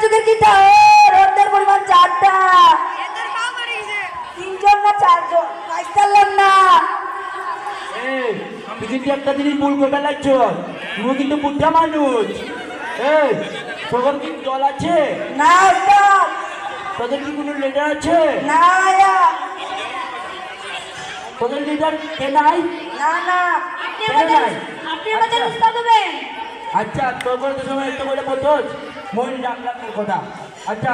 যুগের গীতা রোদের পরিমাণ 4টা তিনজন না 4জন পাইতাম না তুই কিন্তু একটা জিনিস ভুল করে ফেলাচ্ছ তুমি কিন্তু বুদ্ধা মানুষ তোর কি দল আছে না উস্তাদ তোদের কি কোনো লিডার আছে না তোদের লিডার কে নাই না না আপনি আমাদের উস্তাদ হবেন আচ্ছা তোর করে তো সময় একটু বলে বলতোস মন রাখলাম তোর কথা আচ্ছা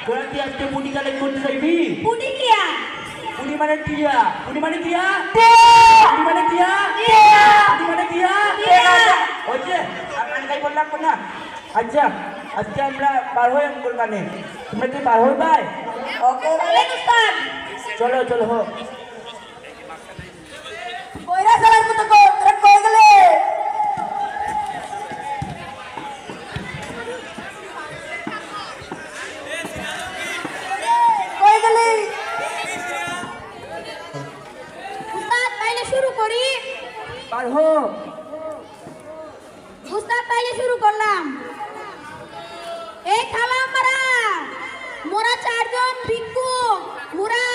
তোরা কি আজকে পুটি কালেক্ট করতে চাইবি পুটি কিয়া পুটি মানে টিয়া পুটি মানে কিয়া পুটি মানে কিয়া পুটি মানে কিয়া হচ্ছে আর কানকাই বললাম না আচ্ছা আজকে আমরা পার হই আমগুল কানে তোমরা কি পার হই ভাই ওকে বলেন উস্তাদ চলো চলো হো কইরা চলার মতো তোরা কই গেলে কই গেলে উস্তাদ তাইলে শুরু করি পার হো উস্তাদ তাইলে শুরু করলাম এই খালা মারা মোরা 4 জন ভিক্ষু মোরা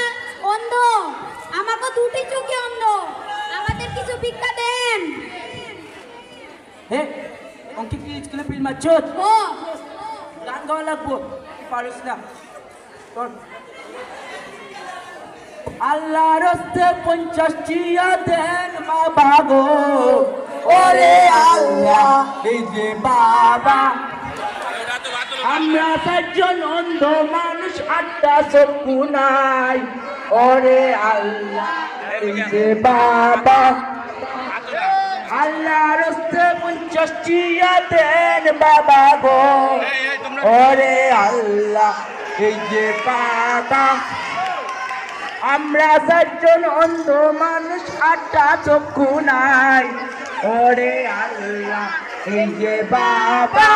অন্ধ আমাকে দুটি চোখে অন্ধ আমাদের কিছু ভিক্ষা দেন হে অঙ্কিত কি স্কুলে ফিল্ম মারছত ও গান গাওয়া লাগবো পারিস না তোর আল্লাহ রস্তে 50 টিয়া দেন মা বাগো ওরে আল্লাহ এই যে বাবা আমরা 4 জন অন্ধ মানুষ 8টা চক্ষু নাই ওরে আল্লাহ এই যে বাবা আল্লাহ রস্তে 50 টিয়া দেন বাবা গো ওরে আল্লাহ এই যে বাবা আমরা 4 জন অন্ধ মানুষ 8টা চক্ষু নাই ওরে আল্লাহ এই যে বাবা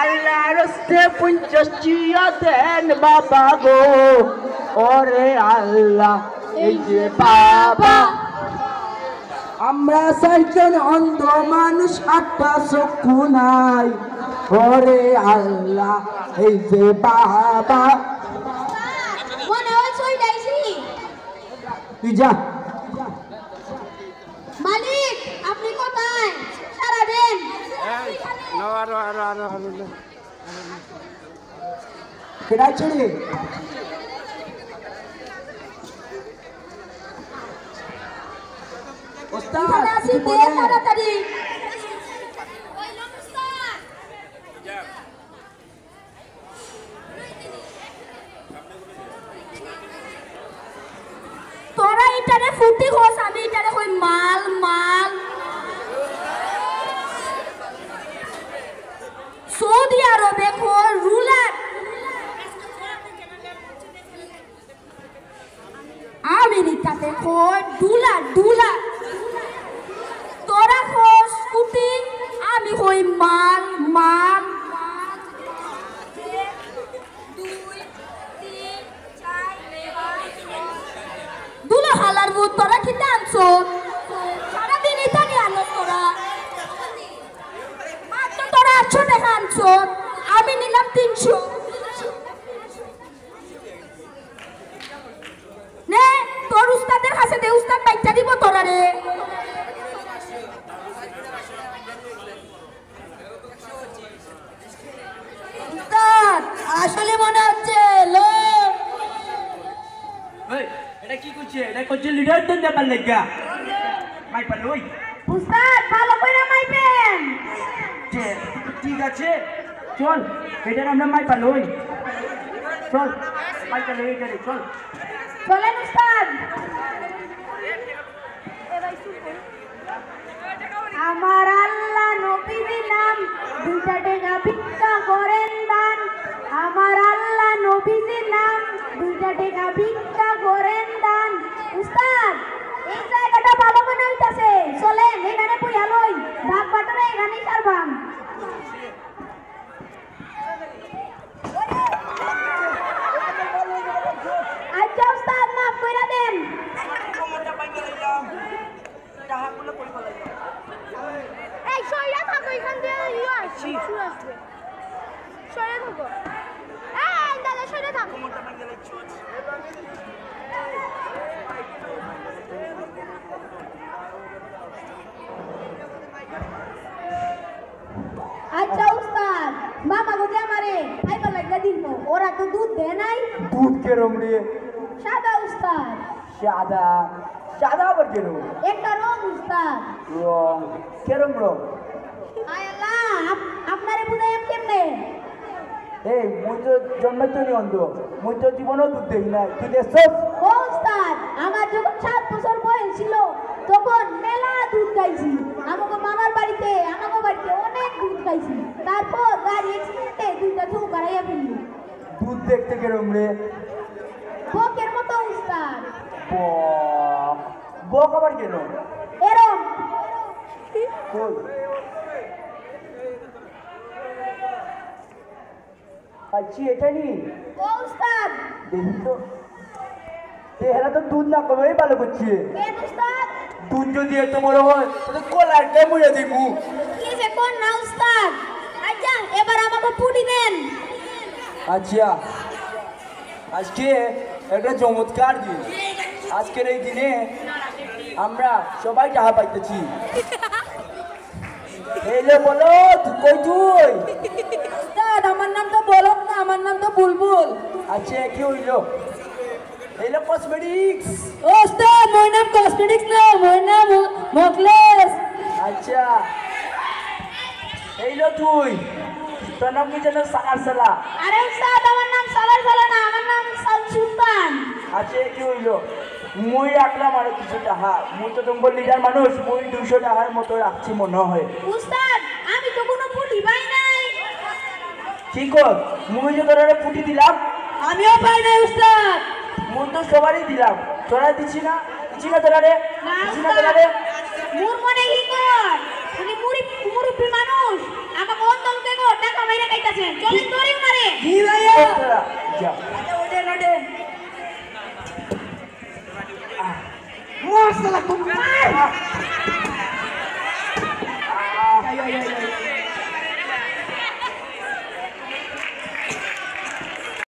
আল্লাহ রস্তে 50 টিয়া দেন বাবা গো ওরে আল্লাহ এই যে বাবা আমরা 4 জন অন্ধ মানুষ 8টা চক্ষু নাই ওরে আল্লাহ এই যে বাবা মনে হয় সই যাইছি তুই যা মালিক আপনি কোথায় সারা দিন কেডা ছেড়ে ওস্তাদ এখানে আসি কি দে বলেন? তাড়াতাড়ি তোরা এটারে ফুটি হোস আমি এটারে কই মাল মাল সৌদি আরবে কই রুলার আমেরিকাতে কই ডুলার ডুলার তোরা হোস স্কুটি আমি কই মাল মাল দুলা হালার বুত তোরা কি আনছো সারাদিন এটা নিয়ে আনো তোরা মাত্র তোরা 800 টাকা আনছো আমি নিলাম 300 নে তোর উস্তাদের কাছে দে উস্তাদ বাইচা দিব তোরা রে উস্তাদ আসলে মনে হচ্ছে লো এই এটা কি করছে এটা করছে লিডার দেন ব্যাপার লাগা মাই পালই উস্তাদ ভালো করে মাইপেন ঠিক আছে চল এটা আমরা মাই পালই চল মাই পালই এটা চল চলেন উস্তাদ আমার আল্লাহ নবীর নাম 2টা টাকা ভিক্ষা করেন দান আমার আল্লাহ নবীর নাম 2টা টাকা ভিক্ষা করেন দান উস্তাদ এই জায়গাটা ভালো মনে হইতাছে চলেন এখানে বইয়া লই ভাগ বাটরে এখানেই সারবাম আচ্ছা উস্তাদ মাফ কইরা দেন এই সইরা থাকো এখান দিয়ে ইয়া আসবে সরে থাকো দাদা সরে থাকো আচ্ছা উস্তাদ মামা গোজে আমারে খাইবার লাগা দিল ওরা তো দুধ দেয় নাই দুধ কেরম রে সাদা উস্তাদ সাদা সাদা আবার কেরম একটা রং উস্তাদ রং কেরম রং আয় আল্লাহ আপনারে বুঝাইম কেমনে এই মুই তো জন্মাইতো নি অন্ধ মুই তো জীবনও দুধ দেখি না তুই দেখছস ও উস্তাদ আমার যখন 7 বছর বয়স ছিল তখন মেলা দুধ খাইছি আমাকে মামার বাড়িতে অনেক দুধ খাইছি তারপর গাড়ি এক্সিডেন্টে দুইটা চোখ হারাইয়া ফেললি দুধ দেখতে কেরম রে বকের মতো উস্তাদ বক আবার কেন এরম কই আচ্ছা এটা নি ও উস্তাদ দেখি তো এরা তো দুধ না কমেই ভালো করছে কেন উস্তাদ দুধ যদি এত বড় হয় তাহলে কলার কে মুড়ে দিব কি যে কোন না উস্তাদ আচ্ছা এবার আমাকে পুটি দেন আচ্ছা আজকে একটা চমৎকার দিন আজকের এই দিনে আমরা সবাই টাকা পাইতেছি এইলে বলো তুই কই তুই উস্তাদ আমার নাম তো বলো না আমার নাম তো বুলবুল আচ্ছা কি হইলো এইলে কসমেটিক্স উস্তাদ মোর নাম কসমেটিক্স না মোর নাম মকলেস আচ্ছা এইলো তুই তোর নাম কি যেন সাকার সালা আরে উস্তাদ আমার নাম সালার সালা না আমার নাম সুলতান আচ্ছা কি হইলো মুই রাখলাম আরো কিছু টাকা মুই তো তোমার লিডার মানুষ মুই 200 টাকার মতো রাখছি মনে হয় উস্তাদ আমি তো কোনো পুটি পাই নাই কি কর মুই যে তোরা পুটি দিলাম আমিও পাই নাই উস্তাদ মুই তো সবারই দিলাম তোরা দিছি না তোরা রে না দিছি না তোরা রে মোর মনে কি কর উনি মুরুব্বি মানুষ আমাকে অন্তল থেকে টাকা মাইরা খাইতাছেন চলেন তোরে মারে জি ভাইয়া তোরা যা ওঠে ওঠে মার সালা তুমি